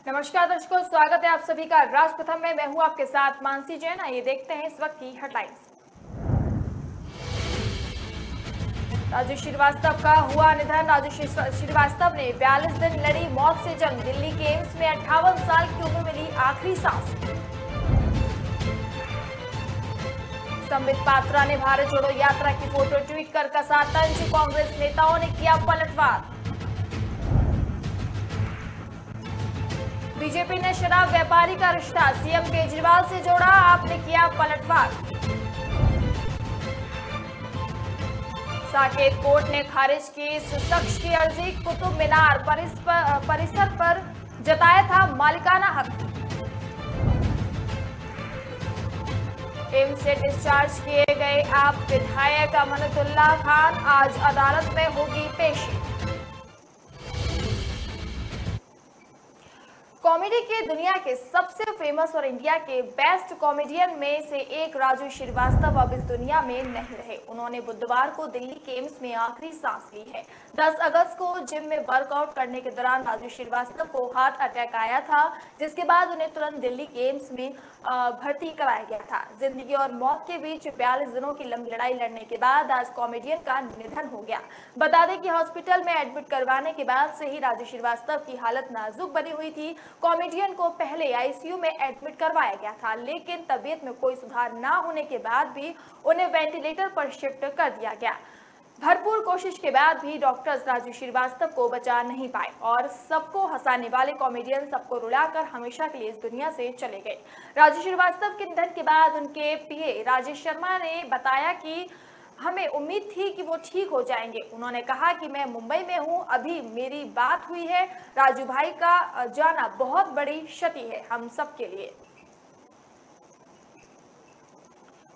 नमस्कार दर्शकों, स्वागत है आप सभी का राज प्रथम में। मैं हूं आपके साथ मानसी जैन। ये देखते हैं इस वक्त की हेडलाइंस। राजू श्रीवास्तव का हुआ निधन। राजू श्रीवास्तव ने 42 दिन लड़ी मौत से जंग। दिल्ली के एम्स में 58 साल की उम्र मिली आखिरी सांस। संबित पात्रा ने भारत जोड़ो यात्रा की फोटो ट्वीट कर कसा तंज। कांग्रेस नेताओं ने किया पलटवार। बीजेपी ने शराब व्यापारी का रिश्ता सीएम केजरीवाल से जोड़ा। आपने किया पलटवार। साकेत कोर्ट ने खारिज की इस शख्स की अर्जी। कुतुब मीनार परिसर पर जताया था मालिकाना हक। एम्स से डिस्चार्ज किए गए आप विधायक अमानतुल्लाह खान आज अदालत में होगी पेशी। कॉमेडी के दुनिया के सबसे फेमस और इंडिया के बेस्ट कॉमेडियन में से एक राजू श्रीवास्तव अब इस दुनिया में नहीं रहे। उन्होंने बुधवार को दिल्ली के एम्स में आखिरी सांस ली है। 10 अगस्त को जिम में वर्कआउट करने के दौरान राजू श्रीवास्तव को हार्ट अटैक आया था, जिसके बाद उन्हें तुरंत दिल्ली के एम्स में भर्ती कराया गया था। जिंदगी और मौत के बीच 42 दिनों की लंबी लड़ाई लड़ने के बाद आज कॉमेडियन का निधन हो गया। बता दें कि हॉस्पिटल में एडमिट करवाने के बाद से ही राजू श्रीवास्तव की हालत नाजुक बनी हुई थी। कॉमेडियन को पहले आईसीयू में एडमिट करवाया गया था, लेकिन तबीयत में कोई सुधार न होने के बाद भी उन्हें वेंटिलेटर पर शिफ्ट कर दिया गया। भरपूर कोशिश के बाद भी डॉक्टर्स राजू श्रीवास्तव को बचा नहीं पाए और सबको हंसाने वाले कॉमेडियन सबको रुलाकर हमेशा के लिए इस दुनिया से चले गए। राजू श्रीवास्तव के निधन के बाद उनके पीए राजेश शर्मा ने बताया कि हमें उम्मीद थी कि वो ठीक हो जाएंगे। उन्होंने कहा कि मैं मुंबई में हूं, अभी मेरी बात हुई है। राजू भाई का जाना बहुत बड़ी क्षति है हम सब के लिए।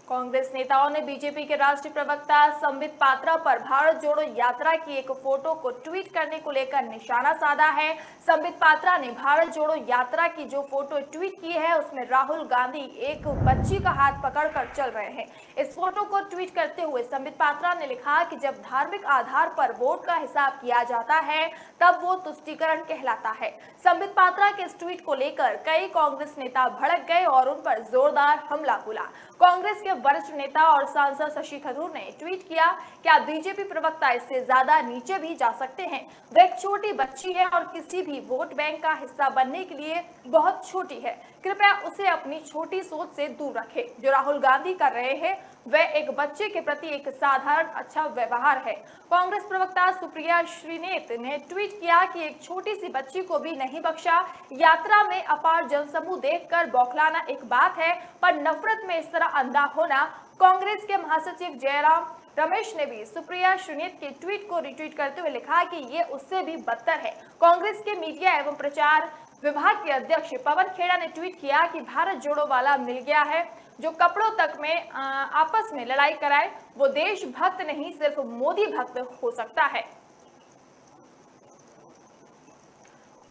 कांग्रेस नेताओं ने बीजेपी के राष्ट्रीय प्रवक्ता संबित पात्रा पर भारत जोड़ो यात्रा की एक फोटो को ट्वीट करने को लेकर निशाना साधा है। संबित पात्रा ने भारत जोड़ो यात्रा की जो फोटो ट्वीट की है, उसमें राहुल गांधी एक बच्ची का हाथ पकड़कर चल रहे हैं। इस फोटो को ट्वीट करते हुए संबित पात्रा ने लिखा कि जब धार्मिक आधार पर वोट का हिसाब किया जाता है, तब वो तुष्टीकरण कहलाता है। संबित पात्रा के इस ट्वीट को लेकर कई कांग्रेस नेता भड़क गए और उन पर जोरदार हमला बोला। कांग्रेस के वरिष्ठ नेता और सांसद शशि थरूर ने ट्वीट किया, क्या बीजेपी प्रवक्ता इससे ज्यादा नीचे भी जा सकते हैं? वह एक छोटी बच्ची है और किसी भी वोट बैंक का हिस्सा बनने के लिए बहुत छोटी है। कृपया उसे अपनी छोटी सोच से दूर रखें। जो राहुल गांधी कर रहे हैं वह एक बच्चे के प्रति एक साधारण अच्छा व्यवहार है। कांग्रेस प्रवक्ता सुप्रिया श्रीनेत ने ट्वीट किया कि एक छोटी सी बच्ची को भी नहीं बख्शा। यात्रा में अपार जनसमूह देखकर बौखलाना एक बात है, पर नफरत में इस तरह अंधा होना। कांग्रेस के महासचिव जयराम रमेश ने भी सुप्रिया श्रीनेत के ट्वीट को रिट्वीट करते हुए लिखा कि ये उससे भी बदतर है। कांग्रेस के मीडिया एवं प्रचार विभाग के अध्यक्ष पवन खेड़ा ने ट्वीट किया कि भारत जोड़ो वाला मिल गया है, जो कपड़ों तक में आपस में लड़ाई कराए वो देशभक्त नहीं सिर्फ मोदी भक्त हो सकता है।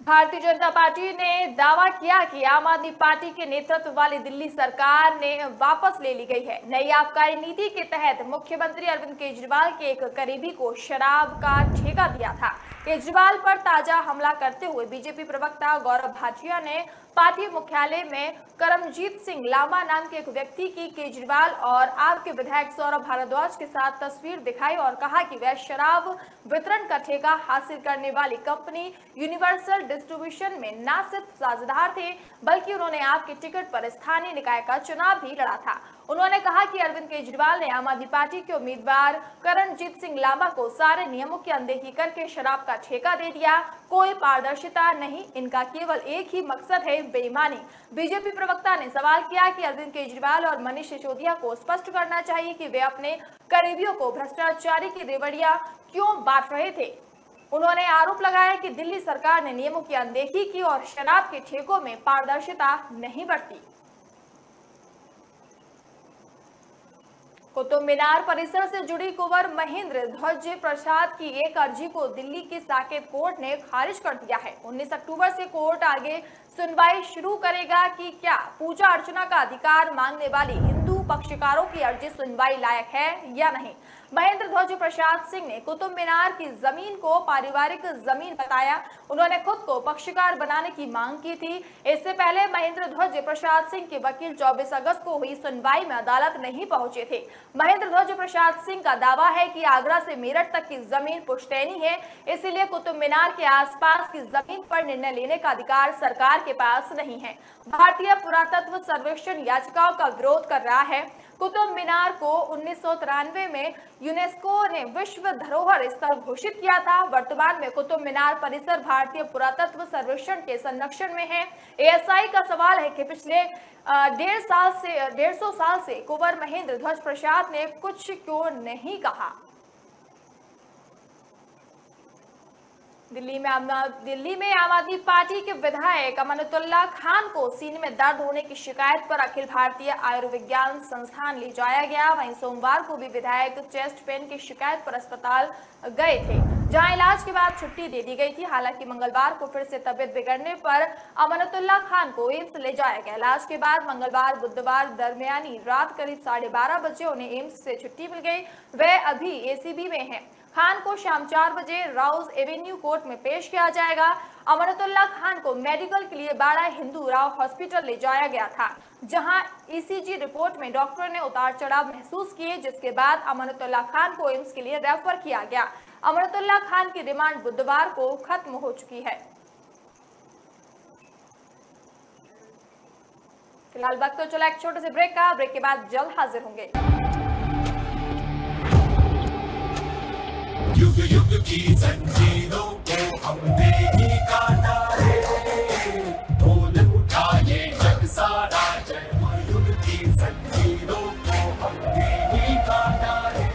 भारतीय जनता पार्टी ने दावा किया कि आम आदमी पार्टी के नेतृत्व वाली दिल्ली सरकार ने वापस ले ली गई है। नई आबकारी नीति के तहत मुख्यमंत्री अरविंद केजरीवाल के एक करीबी को शराब का ठेका दिया था। केजरीवाल पर ताजा हमला करते हुए बीजेपी प्रवक्ता गौरव भाटिया ने पार्टी मुख्यालय में करमजीत सिंह लांबा नाम के एक व्यक्ति की केजरीवाल और आपके विधायक सौरभ भारद्वाज के साथ तस्वीर दिखाई और कहा कि वह शराब वितरण का ठेका हासिल करने वाली कंपनी यूनिवर्सल डिस्ट्रीब्यूशन में न सिर्फ साझेदार थे, बल्कि उन्होंने आपके टिकट पर स्थानीय निकाय का चुनाव भी लड़ा था। उन्होंने कहा कि अरविंद केजरीवाल ने आम आदमी पार्टी के उम्मीदवार करणजीत सिंह लांबा को सारे नियमों की अनदेखी करके शराब का ठेका दे दिया। कोई पारदर्शिता नहीं, इनका केवल एक ही मकसद है, बेईमानी। बीजेपी प्रवक्ता ने सवाल किया कि अरविंद केजरीवाल और मनीष सिसोदिया को स्पष्ट करना चाहिए कि वे अपने करीबियों को भ्रष्टाचारी की रेवड़ियां क्यों बांट रहे थे। उन्होंने आरोप लगाया कि दिल्ली सरकार ने नियमों की अनदेखी की और शराब के ठेकों में पारदर्शिता नहीं बरती। कुतुब मीनार परिसर से जुड़ी कुंवर महेंद्र ध्वज प्रसाद की एक अर्जी को दिल्ली की साकेत कोर्ट ने खारिज कर दिया है। 19 अक्टूबर से कोर्ट आगे सुनवाई शुरू करेगा कि क्या पूजा अर्चना का अधिकार मांगने वाली हिंदू पक्षकारों की अर्जी सुनवाई लायक है या नहीं। महेंद्र ध्वज प्रसाद सिंह ने कुतुब मीनार की जमीन को पारिवारिक जमीन बताया। उन्होंने खुद को पक्षकार बनाने की मांग की थी। इससे पहले महेंद्र ध्वज प्रसाद सिंह के वकील 24 अगस्त को हुई सुनवाई में अदालत नहीं पहुंचे थे। महेंद्र ध्वज प्रसाद सिंह का दावा है कि आगरा से मेरठ तक की जमीन पुश्तैनी है, इसीलिए कुतुब मीनार के आसपास की जमीन पर निर्णय लेने का अधिकार सरकार के पास नहीं है। भारतीय पुरातत्व सर्वेक्षण याचिकाओं का विरोध कर रहा है। कुतुब मीनार को 1993 में यूनेस्को ने विश्व धरोहर स्थल घोषित किया था। वर्तमान में कुतुब मीनार परिसर भारतीय पुरातत्व सर्वेक्षण के संरक्षण में है। एएसआई का सवाल है कि पिछले 150 साल से कुंवर महेंद्र ध्वज प्रसाद ने कुछ क्यों नहीं कहा। दिल्ली में आम आदमी पार्टी के विधायक अमानतुल्लाह खान को सीने में दर्द होने की शिकायत पर अखिल भारतीय आयुर्विज्ञान संस्थान ले जाया गया। वहीं सोमवार को भी विधायक चेस्ट पेन की शिकायत पर अस्पताल गए थे, जहां इलाज के बाद छुट्टी दे दी गई थी। हालांकि मंगलवार को फिर से तबियत बिगड़ने पर अमानतुल्लाह खान को एम्स ले जाया गया। इलाज के बाद मंगलवार बुधवार दरमियानी रात करीब 12:30 बजे उन्हें एम्स से छुट्टी मिल गई। वे अभी एसीबी में हैं। खान को शाम 4 बजे राउज एवेन्यू कोर्ट में पेश किया जाएगा। अमानतुल्लाह खान को मेडिकल के लिए बाड़ा हिंदू राव हॉस्पिटल ले जाया गया था, जहां ईसीजी रिपोर्ट में डॉक्टर ने उतार चढ़ाव महसूस किए, जिसके बाद अमानतुल्लाह खान को एम्स के लिए रेफर किया गया। अमानतुल्लाह खान की रिमांड बुधवार को खत्म हो चुकी है। फिलहाल वक्त तो चला एक छोटे से ब्रेक का। ब्रेक के बाद जल्द हाजिर होंगे। युग युग की जंजीरों को हमने ही काटा है, बोल उठा ये जग सारा जय। युग की जंजीरों को हमने ही काटा है।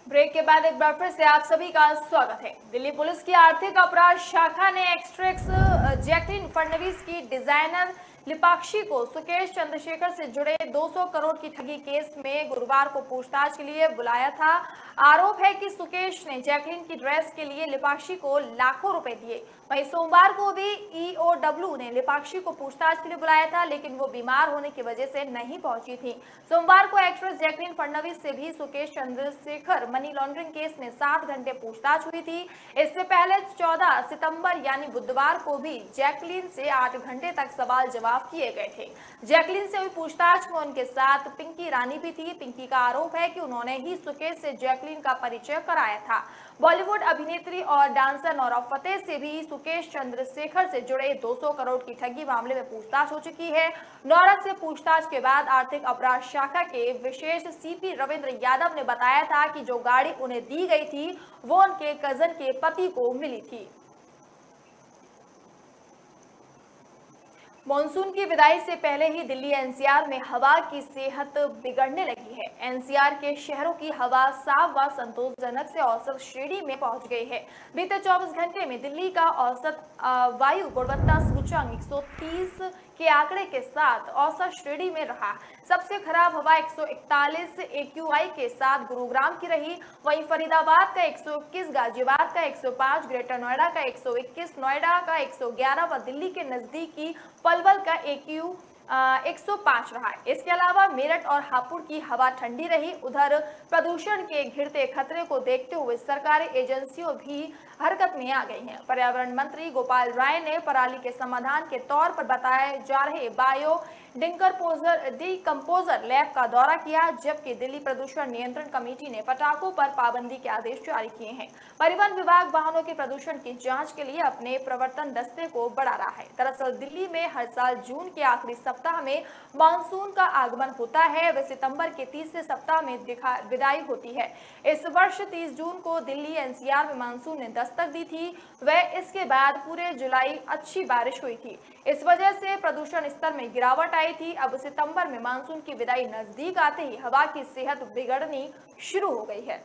ब्रेक के बाद एक बार फिर से आप सभी का स्वागत है। दिल्ली पुलिस की आर्थिक अपराध शाखा ने एक्ट्रेस जैकलीन फडणवीस की डिजाइनर लिपाक्षी को सुकेश चंद्रशेखर से जुड़े 200 करोड़ की ठगी केस में गुरुवार को पूछताछ के लिए बुलाया था। आरोप है कि सुकेश ने जैकलीन की ड्रेस के लिए लिपाक्षी को लाखों रुपए दिए। वहीं सोमवार को भी ईओडब्ल्यू ने लिपाक्षी को पूछताछ के लिए बुलाया था, लेकिन वो बीमार होने की वजह से नहीं पहुंची थी। सोमवार को एक्ट्रेस जैकलीन फडणवीस से भी Sukesh Chandrashekhar money laundering case में 7 घंटे पूछताछ हुई थी। इससे पहले 14 सितंबर यानी बुधवार को भी जैकलीन से 8 घंटे तक सवाल जवाब किए गए थे। जैकलीन से हुई पूछताछ में उनके साथ पिंकी रानी भी थी। पिंकी का आरोप है कि उन्होंने ही सुकेश से जैकलीन का परिचय कराया था। बॉलीवुड अभिनेत्री और डांसर नोरा फतेही से भी सुकेश चंद्रशेखर से जुड़े 200 करोड़ की ठगी मामले में पूछताछ हो चुकी है। नोरा से पूछताछ के बाद आर्थिक अपराध शाखा के विशेष सीपी रविंद्र यादव ने बताया था कि जो गाड़ी उन्हें दी गई थी वो उनके कजन के पति को मिली थी। मॉनसून की विदाई से पहले ही दिल्ली एनसीआर में हवा की सेहत बिगड़ने लगी है। एनसीआर के शहरों की हवा साफ व संतोषजनक से औसत श्रेणी में पहुंच गई है। बीते 24 घंटे में दिल्ली का औसत वायु गुणवत्ता सूचकांक 130 के आंकड़े के साथ औसत श्रेणी में रहा। सबसे खराब हवा 141 AQI के साथ गुरुग्राम की रही। वहीं फरीदाबाद का 121, गाजियाबाद का 105, ग्रेटर नोएडा का 121, नोएडा का 111 व दिल्ली के नजदीकी पलवल का AQ 105 रहा। इसके अलावा मेरठ और हापुड़ की हवा ठंडी रही। उधर प्रदूषण के घिरते खतरे को देखते हुए सरकारी एजेंसियों भी हरकत में आ गई हैं। पर्यावरण मंत्री गोपाल राय ने पराली के समाधान के तौर पर बताए जा रहे बायो डिकम्पोजर लैब का दौरा किया, जबकि दिल्ली प्रदूषण नियंत्रण कमेटी ने पटाखों पर पाबंदी के आदेश जारी किए हैं। परिवहन विभाग वाहनों के प्रदूषण की जांच के लिए अपने प्रवर्तन दस्ते को बढ़ा रहा है। दरअसल दिल्ली में हर साल जून के आखिरी सप्ताह में मानसून का आगमन होता है। वह सितंबर के तीसरे सप्ताह में विदाई होती है। इस वर्ष 30 जून को दिल्ली एनसीआर में मानसून ने दस्तक दी थी। वह इसके बाद पूरे जुलाई अच्छी बारिश हुई थी। इस वजह से प्रदूषण स्तर में गिरावट आई थी। अब सितंबर में मानसून की विदाई नजदीक आते ही हवा की सेहत बिगड़नी शुरू हो गई है।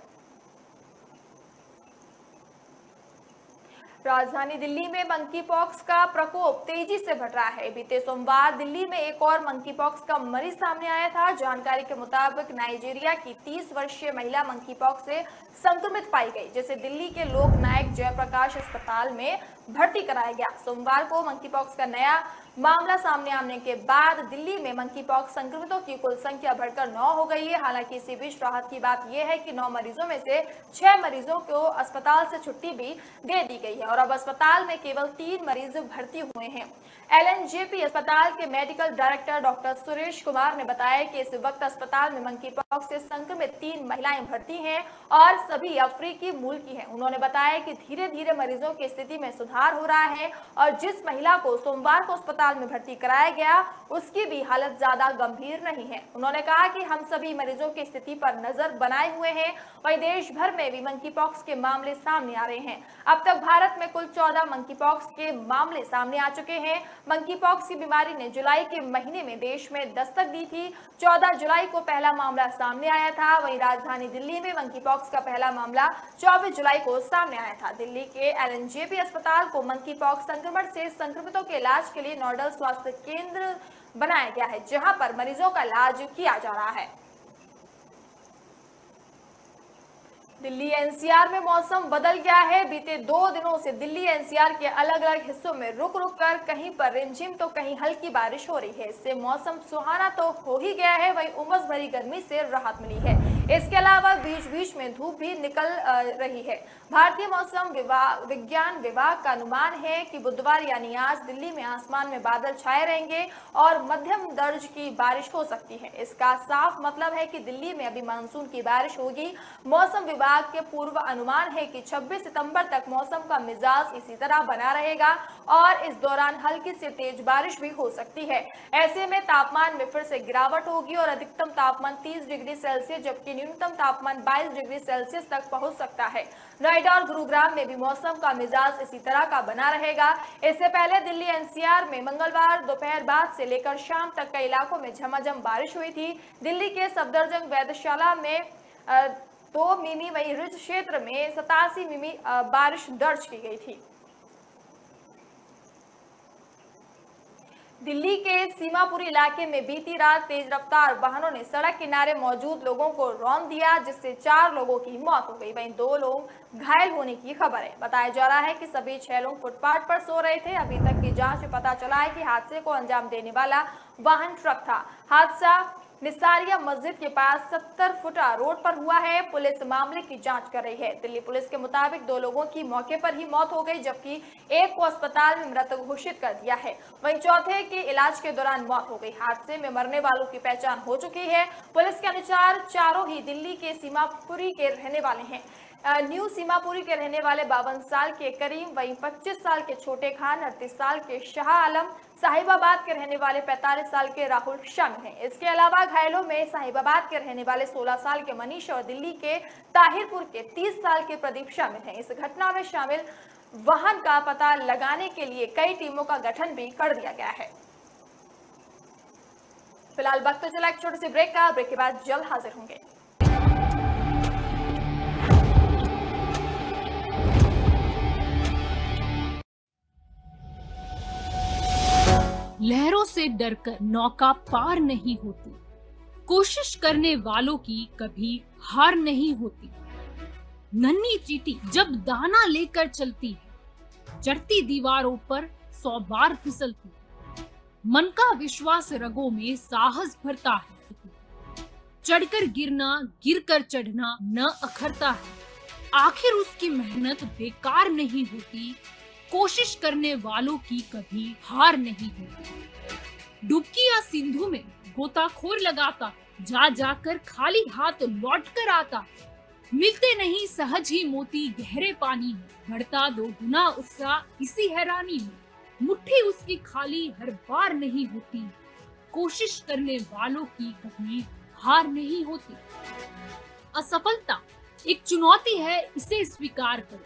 राजधानी दिल्ली में मंकी पॉक्स का प्रकोप तेजी से बढ़ रहा है। बीते सोमवार दिल्ली में एक और मंकी पॉक्स का मरीज सामने आया था। जानकारी के मुताबिक नाइजीरिया की 30 वर्षीय महिला मंकी पॉक्स से संक्रमित पाई गई, जिसे दिल्ली के लोक नायक जयप्रकाश अस्पताल में भर्ती कराया गया। सोमवार को मंकी पॉक्स का नया मामला सामने आने के बाद दिल्ली में मंकी पॉक्स संक्रमितों की कुल संख्या बढ़कर 9 हो गई है। हालांकि इसी बीच राहत की बात यह है कि 9 मरीजों में से 6 मरीजों को अस्पताल से छुट्टी भी दे दी गई है और अब अस्पताल में केवल 3 मरीज भर्ती हुए हैं। एलएनजेपी अस्पताल के medical director doctor Suresh Kumar ने बताया कि इस वक्त अस्पताल में मंकी पॉक्स से संक्रमित 3 महिलाएं भर्ती हैं और सभी अफ्रीकी मूल की हैं। उन्होंने बताया कि धीरे धीरे मरीजों की स्थिति में सुधार हो रहा है और जिस महिला को सोमवार को अस्पताल में भर्ती कराया गया उसकी भी हालत ज्यादा गंभीर नहीं है। उन्होंने कहा कि हम सभी मरीजों की स्थिति पर नजर बनाए हुए हैं। वहीं देश भर में भी मंकी पॉक्स के मामले सामने आ रहे हैं। अब तक भारत में कुल 14 मंकी पॉक्स के मामले सामने आ चुके हैं। मंकी पॉक्स की बीमारी ने जुलाई के महीने में देश में दस्तक दी थी। 14 जुलाई को पहला मामला सामने आया था। वहीं राजधानी दिल्ली में मंकी पॉक्स का पहला मामला 24 जुलाई को सामने आया था। दिल्ली के एलएनजेपी अस्पताल को मंकी पॉक्स संक्रमण से संक्रमितों के इलाज के लिए नोडल स्वास्थ्य केंद्र बनाया गया है, जहां पर मरीजों का इलाज किया जा रहा है। दिल्ली एनसीआर में मौसम बदल गया है। बीते 2 दिनों से दिल्ली एनसीआर के अलग अलग हिस्सों में रुक रुक कर कहीं पर रिमझिम तो कहीं हल्की बारिश हो रही है। इससे मौसम सुहाना तो हो ही गया है, वहीं उमस भरी गर्मी से राहत मिली है। इसके अलावा बीच बीच में धूप भी निकल रही है। भारतीय मौसम विज्ञान विभाग का अनुमान है कि बुधवार यानी आज दिल्ली में आसमान में बादल छाए रहेंगे और मध्यम दर्ज की बारिश हो सकती है। इसका साफ मतलब है कि दिल्ली में अभी मानसून की बारिश होगी। मौसम विभाग के पूर्व अनुमान है कि 26 सितंबर तक मौसम का मिजाज इसी तरह बना रहेगा और इस दौरान हल्की से तेज बारिश भी हो सकती है। ऐसे में तापमान में फिर से गिरावट होगी और अधिकतम तापमान 30 डिग्री सेल्सियस जबकि न्यूनतम तापमान 22 डिग्री सेल्सियस तक पहुंच सकता है। नोएडा और गुरुग्राम में भी मौसम का मिजाज इसी तरह का बना रहेगा। इससे पहले दिल्ली एनसीआर में मंगलवार दोपहर बाद से लेकर शाम तक कई इलाकों में झमाझम बारिश हुई थी। दिल्ली के सफदरजंग वेधशाला में 2 मिमी, वहीं रिज क्षेत्र में 87 मिमी बारिश दर्ज की गई थी। दिल्ली के सीमापुरी इलाके में बीती रात तेज रफ्तार वाहनों ने सड़क किनारे मौजूद लोगों को रौंद दिया, जिससे 4 लोगों की मौत हो गई। वहीं 2 लोग घायल होने की खबर है। बताया जा रहा है कि सभी 6 लोग फुटपाथ पर सो रहे थे। अभी तक की जांच में पता चला है कि हादसे को अंजाम देने वाला वाहन ट्रक था। हादसा निसारिया मस्जिद के पास 70 फुटा रोड पर हुआ है। पुलिस मामले की जांच कर रही है। दिल्ली पुलिस के मुताबिक 2 लोगों की मौके पर ही मौत हो गई, जबकि एक को अस्पताल में मृत घोषित कर दिया है। वहीं चौथे की इलाज के दौरान मौत हो गई। हादसे में मरने वालों की पहचान हो चुकी है। पुलिस के अनुसार चारों ही दिल्ली के सीमापुरी के रहने वाले हैं। न्यू सीमापुरी के रहने वाले 52 साल के करीम, वहीं 25 साल के छोटे खान, 38 साल के शाह आलम, साहिबाबाद के रहने वाले 45 साल के राहुल शामिल हैं। इसके अलावा घायलों में साहिबाबाद के रहने वाले 16 साल के मनीष और दिल्ली के ताहिरपुर के 30 साल के प्रदीप शामिल हैं। इस घटना में शामिल वाहन का पता लगाने के लिए कई टीमों का गठन भी कर दिया गया है। फिलहाल वक्त तो चला एक छोटे से ब्रेक का। ब्रेक के बाद जल्द हाजिर होंगे। लहरों से डरकर नौका पार नहीं होती, कोशिश करने वालों की कभी हार नहीं होती। नन्ही चींटी जब दाना लेकर चलती है, चढ़ती दीवारों पर 100 बार फिसलती है। मन का विश्वास रगों में साहस भरता है। चढ़कर गिरना, गिरकर चढ़ना न अखरता है। आखिर उसकी मेहनत बेकार नहीं होती, कोशिश करने वालों की कभी हार नहीं होती। डुबकी या सिंधु में गोताखोर लगाता, जा जाकर खाली हाथ लौट कर आता। मिलते नहीं सहज ही मोती गहरे पानी में, बढ़ता 2 गुना उत्साह इसी हैरानी में। मुट्ठी उसकी खाली हर बार नहीं होती, कोशिश करने वालों की कभी हार नहीं होती। असफलता एक चुनौती है, इसे स्वीकार करो।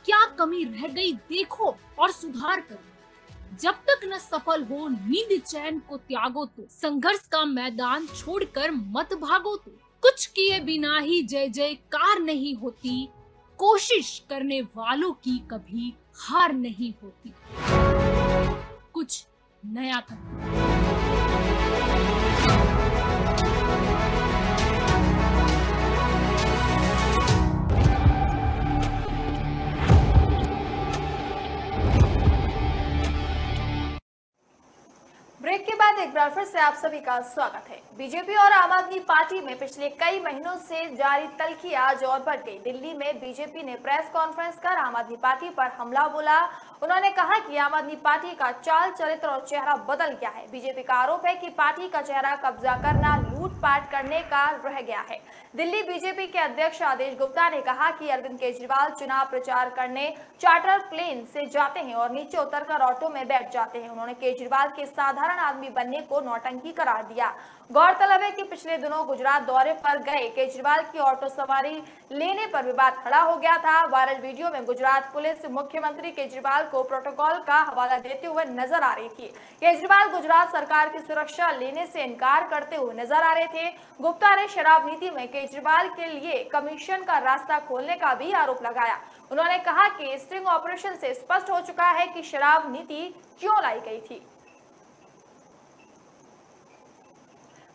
क्या कमी रह गई देखो और सुधार करो। जब तक न सफल हो नींद चैन को त्यागो तो, संघर्ष का मैदान छोड़कर मत भागो तो। कुछ किए बिना ही जय जयकार नहीं होती, कोशिश करने वालों की कभी हार नहीं होती। कुछ नया करना। ब्रेक के बाद एक बार फिर से आप सभी का स्वागत है। बीजेपी और आम आदमी पार्टी में पिछले कई महीनों से जारी तल्खी आज और बढ़ गई। दिल्ली में बीजेपी ने प्रेस कॉन्फ्रेंस कर आम आदमी पार्टी पर हमला बोला। उन्होंने कहा कि आम आदमी पार्टी का चाल चरित्र और चेहरा बदल गया है। बीजेपी का आरोप है कि पार्टी का चेहरा कब्जा करना, लूटपाट करने का रह गया है। दिल्ली बीजेपी के अध्यक्ष आदेश गुप्ता ने कहा कि अरविंद केजरीवाल चुनाव प्रचार करने चार्टर प्लेन से जाते हैं और नीचे उतरकर ऑटो में बैठ जाते हैं। उन्होंने केजरीवाल के साधारण आदमी बनने को नौटंकी करार दिया। गौरतलब है कि पिछले दिनों गुजरात दौरे पर गए केजरीवाल की ऑटो सवारी लेने पर विवाद खड़ा हो गया था। वायरल वीडियो में गुजरात पुलिस मुख्यमंत्री केजरीवाल को प्रोटोकॉल का हवाला देते हुए नजर आ रही थी। केजरीवाल गुजरात सरकार की सुरक्षा लेने से इनकार करते हुए नजर आ रहे थे। गुप्ता ने शराब नीति में केजरीवाल के लिए कमीशन का रास्ता खोलने का भी आरोप लगाया। उन्होंने कहा कि स्टिंग ऑपरेशन से स्पष्ट हो चुका है कि शराब नीति क्यों लाई गई थी।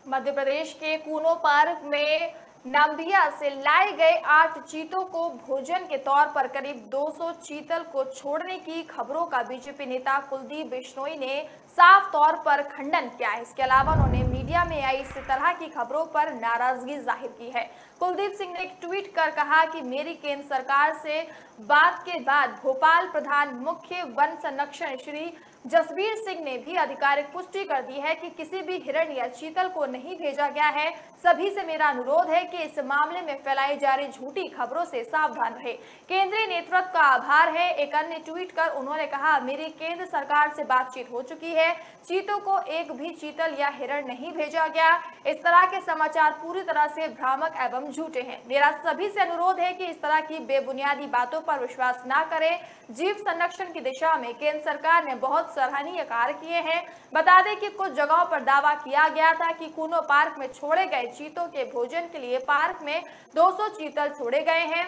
मध्य प्रदेश के कूनो पार्क में नाम्बिया से लाए गए 8 चीतों को भोजन के तौर पर करीब 200 चीतल को छोड़ने की खबरों का बीजेपी नेता कुलदीप बिश्नोई ने साफ तौर पर खंडन किया है। इसके अलावा उन्होंने मीडिया में आई इस तरह की खबरों पर नाराजगी जाहिर की है। कुलदीप सिंह ने एक ट्वीट कर कहा कि मेरी केंद्र सरकार से बात के बाद भोपाल प्रधान मुख्य वन संरक्षण श्री जसबीर सिंह ने भी आधिकारिक पुष्टि कर दी है कि किसी भी हिरण या चीतल को नहीं भेजा गया है। सभी से मेरा अनुरोध है कि इस मामले में फैलाई जा रही झूठी खबरों से सावधान रहे। केंद्रीय नेतृत्व का आभार है। एक अन्य ट्वीट कर उन्होंने कहा, मेरी केंद्र सरकार से बातचीत हो चुकी है। चीतों को एक भी चीतल या हिरण नहीं भेजा गया। इस तरह के समाचार पूरी तरह से भ्रामक एवं झूठे हैं। मेरा सभी से अनुरोध है कि इस तरह की बेबुनियादी बातों पर विश्वास न करें। जीव संरक्षण की दिशा में केंद्र सरकार ने बहुत सराहनीय कार्य किए हैं। बता दें कि कुछ जगहों पर दावा किया गया था कि कूनो पार्क में छोड़े गए चीतों के भोजन के लिए पार्क में 200 चीतल छोड़े गए हैं।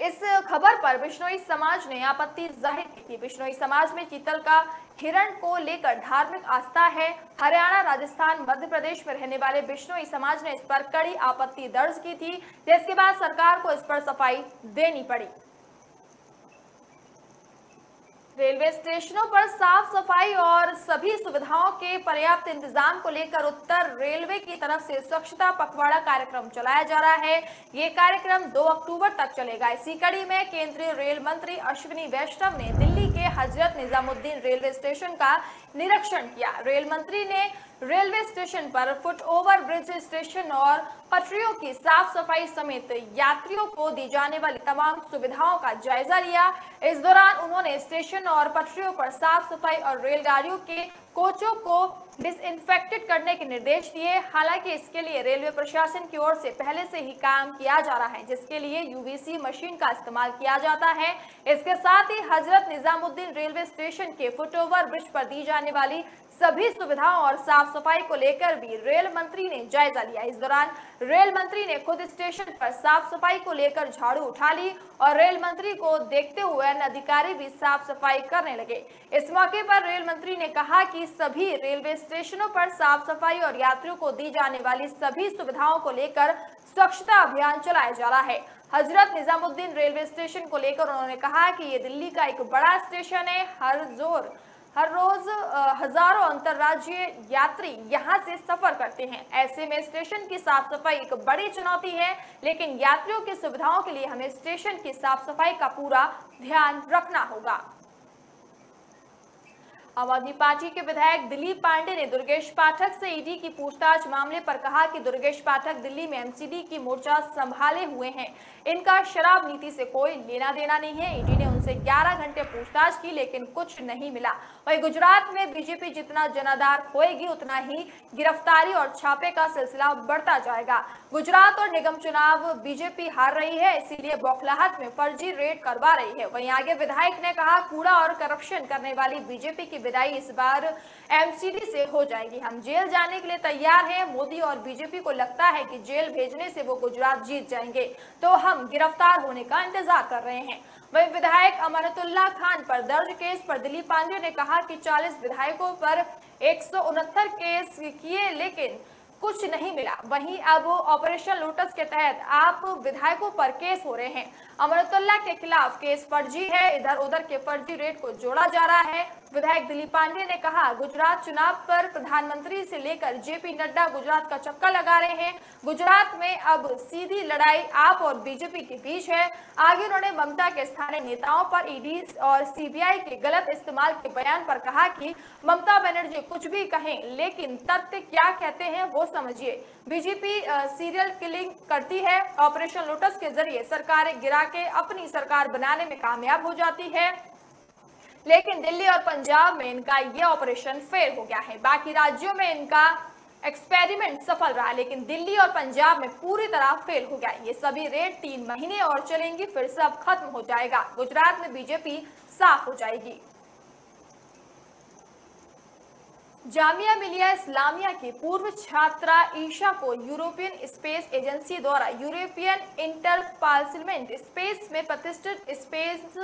इस खबर पर बिश्नोई समाज ने आपत्ति जाहिर की थी। बिश्नोई समाज में चीतल का हिरण को लेकर धार्मिक आस्था है। हरियाणा, राजस्थान, मध्य प्रदेश में रहने वाले बिश्नोई समाज ने इस पर कड़ी आपत्ति दर्ज की थी, जिसके बाद सरकार को इस पर सफाई देनी पड़ी। रेलवे स्टेशनों पर साफ सफाई और सभी सुविधाओं के पर्याप्त इंतजाम को लेकर उत्तर रेलवे की तरफ से स्वच्छता पखवाड़ा कार्यक्रम चलाया जा रहा है। ये कार्यक्रम 2 अक्टूबर तक चलेगा। इसी कड़ी में केंद्रीय रेल मंत्री अश्विनी वैष्णव ने दिल्ली के हजरत निजामुद्दीन रेलवे स्टेशन का निरीक्षण किया। रेल मंत्री ने रेलवे स्टेशन पर फुट ओवर ब्रिज स्टेशन और पटरियों की साफ सफाई समेत यात्रियों को दी जाने वाली तमाम सुविधाओं का जायजा लिया। इस दौरान उन्होंने स्टेशन और पटरियों पर साफ सफाई और रेलगाड़ियों के कोचों को डिसइंफेक्टेड करने के निर्देश दिए। हालांकि इसके लिए रेलवे प्रशासन की ओर से पहले से ही काम किया जा रहा है, जिसके लिए यूवीसी मशीन का इस्तेमाल किया जाता है। इसके साथ ही हजरत निजामुद्दीन रेलवे स्टेशन के फुट ओवर ब्रिज पर दी जाने वाली सभी सुविधाओं और साफ सफाई को लेकर भी रेल मंत्री ने जायजा लिया। इस दौरान रेल मंत्री ने खुद स्टेशन पर साफ सफाई को लेकर झाड़ू उठा ली और रेल मंत्री को देखते हुए अन्य अधिकारी भी साफ सफाई करने लगे। इस मौके पर रेल मंत्री ने कहा कि सभी रेलवे स्टेशनों पर साफ सफाई और यात्रियों को दी जाने वाली सभी सुविधाओं को लेकर स्वच्छता अभियान चलाया जा रहा है। हजरत निजामुद्दीन रेलवे स्टेशन को लेकर उन्होंने कहा कि ये दिल्ली का एक बड़ा स्टेशन है। हर रोज हजारों अंतर्राज्यीय यात्री यहां से सफर करते हैं। ऐसे में स्टेशन की साफ सफाई एक बड़ी चुनौती है, लेकिन यात्रियों की सुविधाओं के लिए हमें स्टेशन की साफ सफाई का पूरा ध्यान रखना होगा। आम आदमी पार्टी के विधायक दिलीप पांडे ने दुर्गेश पाठक से ईडी की पूछताछ मामले पर कहा कि दुर्गेश पाठक दिल्ली में एमसीडी की मोर्चा संभाले हुए हैं। इनका शराब नीति से कोई लेना देना नहीं है। ईडी ने उनसे 11 घंटे पूछताछ की, लेकिन कुछ नहीं मिला। वहीं गुजरात में बीजेपी जितना जनाधार खोएगी, उतना ही गिरफ्तारी और छापे का सिलसिला बढ़ता जाएगा। गुजरात और निगम चुनाव बीजेपी हार रही है, इसीलिए बौखलाहट में फर्जी रेड करवा रही है। वहीं आगे विधायक ने कहा, कूड़ा और करप्शन करने वाली बीजेपी की विदाई इस बार एमसीडी से हो जाएगी। हम जेल जाने के लिए तैयार हैं। मोदी और बीजेपी को लगता है कि जेल भेजने से वो गुजरात जीत जाएंगे, तो हम गिरफ्तार होने का इंतजार कर रहे हैं। वहीं विधायक अमानतुल्लाह खान पर दर्ज केस पर दिलीप पांडे ने कहा कि 40 विधायकों पर 169 केस किए लेकिन कुछ नहीं मिला। वहीं अब ऑपरेशन लोटस के तहत आप विधायकों पर केस हो रहे हैं। अमानतुल्लाह के खिलाफ केस फर्जी है। इधर उधर के फर्जी रेट को जोड़ा जा रहा है। विधायक दिलीप पांडे ने कहा, गुजरात चुनाव पर प्रधानमंत्री से लेकर जेपी नड्डा गुजरात का चक्कर लगा रहे हैं। गुजरात में अब सीधी लड़ाई आप और बीजेपी के बीच है। आगे उन्होंने ममता के स्थानीय नेताओं पर ईडी और सीबीआई के गलत इस्तेमाल के बयान पर कहा कि ममता बनर्जी कुछ भी कहें लेकिन तथ्य क्या कहते हैं वो समझिए। बीजेपी सीरियल किलिंग करती है। ऑपरेशन लोटस के जरिए सरकारें गिरा के अपनी सरकार बनाने में कामयाब हो जाती है, लेकिन दिल्ली और पंजाब में इनका यह ऑपरेशन फेल हो गया है। बाकी राज्यों में इनका एक्सपेरिमेंट सफल रहा, लेकिन दिल्ली और पंजाब में पूरी तरह फेल हो गया। ये सभी रेड 3 महीने और चलेंगी, फिर सब खत्म हो जाएगा। गुजरात में बीजेपी साफ हो जाएगी। जामिया मिलिया इस्लामिया की पूर्व छात्रा ईशा को यूरोपियन स्पेस एजेंसी द्वारा यूरोपियन इंटरपार्लियामेंट स्पेस में प्रतिष्ठित स्पेस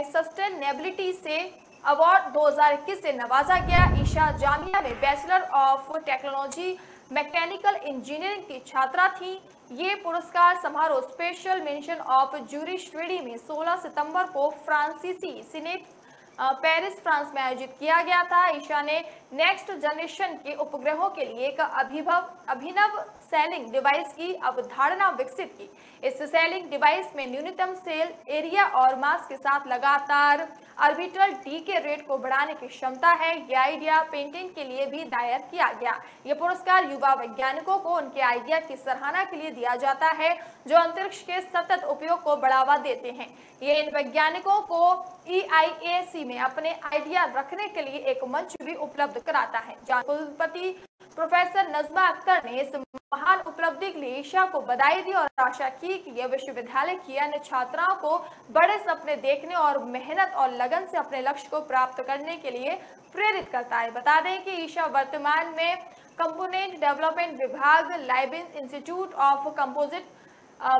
सस्टेनेबिलिटी से अवार्ड 2021 से नवाजा गया। ईशा जामिया में bachelor of technology mechanical engineering की छात्रा थी। ये पुरस्कार समारोह स्पेशल मेंशन ऑफ जूरी श्रेणी में 16 सितंबर को फ्रांसीसी सीनेट पेरिस फ्रांस में आयोजित किया गया था। ईशा ने नेक्स्ट जनरेशन के उपग्रहों के लिए एक अभिनव सेलिंग डिवाइस की अवधारणा विकसित की। इस सेलिंग डिवाइस में न्यूनतम सेल एरिया और मास के साथ लगातार ऑर्बिटल डीके रेट को बढ़ाने की क्षमता है। यह आइडिया पेटेंट के लिए भी दायर किया गया। यह पुरस्कार युवा वैज्ञानिकों को उनके आइडिया की सराहना के लिए दिया जाता है जो अंतरिक्ष के सतत उपयोग को बढ़ावा देते हैं। ये इन वैज्ञानिकों को EIAC में अपने आइडिया रखने के लिए एक मंच भी उपलब्ध कराता है। जहां कुलपति प्रोफेसर नजमा अख्तर ने इस महान उपलब्धि के लिए ईशा को बधाई दी और आशा की कि यह विश्वविद्यालय की अन्य छात्राओं को बड़े सपने देखने और मेहनत और लगन से अपने लक्ष्य को प्राप्त करने के लिए प्रेरित करता है। बता दें कि ईशा वर्तमान में कंपोनेंट डेवलपमेंट विभाग Leibniz institute of composite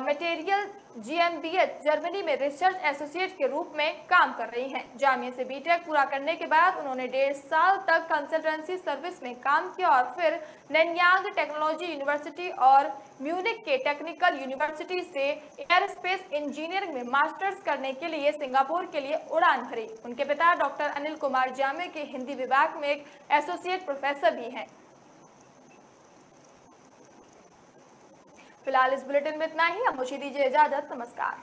material GmbH Germany में रिसर्च एसोसिएट के रूप में काम कर रही हैं। जामिया से बीटेक पूरा करने के बाद उन्होंने 1.5 साल तक कंसल्टेंसी सर्विस में काम किया और फिर नैनयांग टेक्नोलॉजी यूनिवर्सिटी और म्यूनिक के टेक्निकल यूनिवर्सिटी से एयरस्पेस इंजीनियरिंग में मास्टर्स करने के लिए सिंगापुर के लिए उड़ान भरी। उनके पिता डॉक्टर अनिल कुमार जामिया के हिंदी विभाग में एक एसोसिएट प्रोफेसर भी हैं। फिलहाल इस बुलेटिन में इतना ही। अब मुझे दीजिए इजाजत। नमस्कार।